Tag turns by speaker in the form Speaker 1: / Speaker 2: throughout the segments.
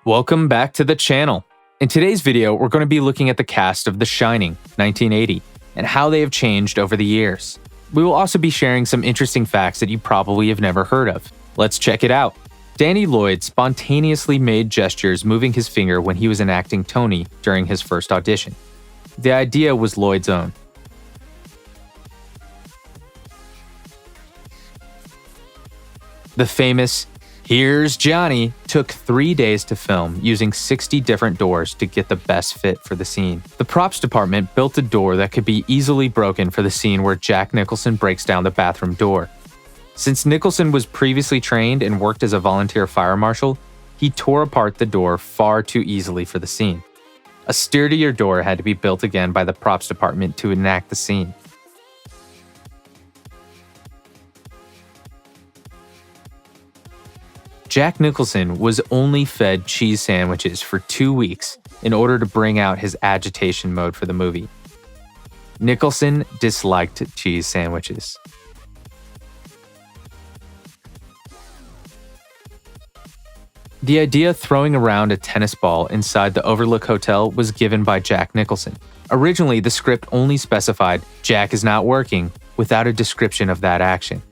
Speaker 1: Welcome back to the channel. In today's video, we're going to be looking at the cast of The Shining, 1980, and how they have changed over the years. We will also be sharing some interesting facts that you probably have never heard of. Let's check it out. Danny Lloyd spontaneously made gestures moving his finger when he was enacting Tony during his first audition. The idea was Lloyd's own. The famous "Here's Johnny" took 3 days to film, using 60 different doors to get the best fit for the scene. The props department built a door that could be easily broken for the scene where Jack Nicholson breaks down the bathroom door. Since Nicholson was previously trained and worked as a volunteer fire marshal, he tore apart the door far too easily for the scene. A sturdier door had to be built again by the props department to enact the scene. Jack Nicholson was only fed cheese sandwiches for 2 weeks in order to bring out his agitation mode for the movie. Nicholson disliked cheese sandwiches. The idea of throwing around a tennis ball inside the Overlook Hotel was given by Jack Nicholson. Originally, the script only specified "Jack is not working" without a description of that action.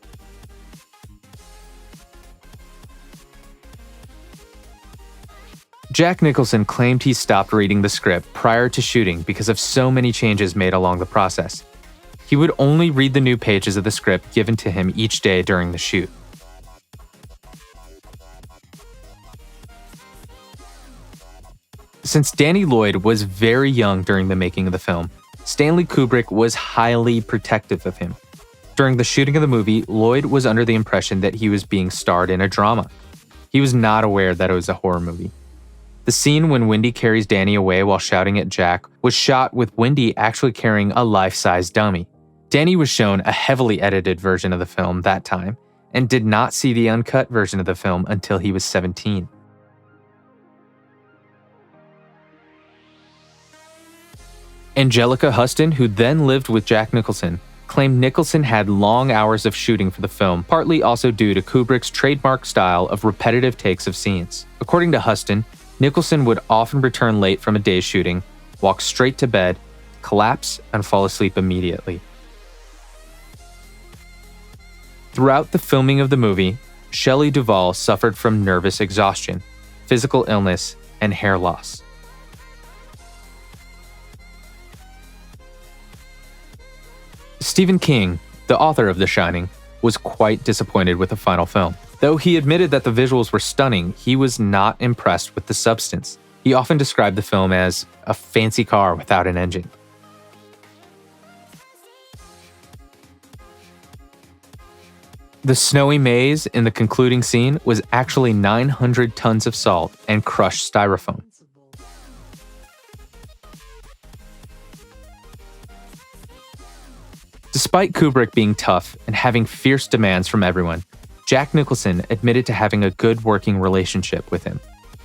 Speaker 1: Jack Nicholson claimed he stopped reading the script prior to shooting because of so many changes made along the process. He would only read the new pages of the script given to him each day during the shoot. Since Danny Lloyd was very young during the making of the film, Stanley Kubrick was highly protective of him. During the shooting of the movie, Lloyd was under the impression that he was being starred in a drama. He was not aware that it was a horror movie. The scene when Wendy carries Danny away while shouting at Jack was shot with Wendy actually carrying a life-size dummy. Danny was shown a heavily edited version of the film that time and did not see the uncut version of the film until he was 17. Angelica Huston, who then lived with Jack Nicholson, claimed Nicholson had long hours of shooting for the film, partly also due to Kubrick's trademark style of repetitive takes of scenes. According to Huston, Nicholson would often return late from a day's shooting, walk straight to bed, collapse, and fall asleep immediately. Throughout the filming of the movie, Shelley Duvall suffered from nervous exhaustion, physical illness, and hair loss. Stephen King, the author of The Shining, was quite disappointed with the final film. Though he admitted that the visuals were stunning, he was not impressed with the substance. He often described the film as a fancy car without an engine. The snowy maze in the concluding scene was actually 900 tons of salt and crushed styrofoam. Despite Kubrick being tough and having fierce demands from everyone, Jack Nicholson admitted to having a good working relationship with him.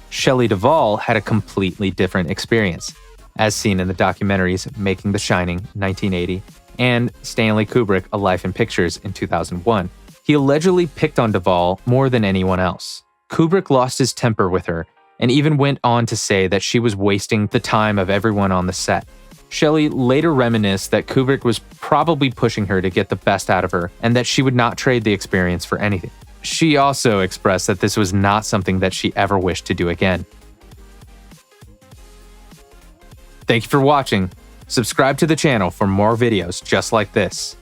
Speaker 1: Shelley Duvall had a completely different experience, as seen in the documentaries Making The Shining, 1980, and Stanley Kubrick, A Life in Pictures in 2001. He allegedly picked on Duvall more than anyone else. Kubrick lost his temper with her, and even went on to say that she was wasting the time of everyone on the set. Shelley later reminisced that Kubrick was probably pushing her to get the best out of her and that she would not trade the experience for anything. She also expressed that this was not something that she ever wished to do again. Thank you for watching. Subscribe to the channel for more videos just like this.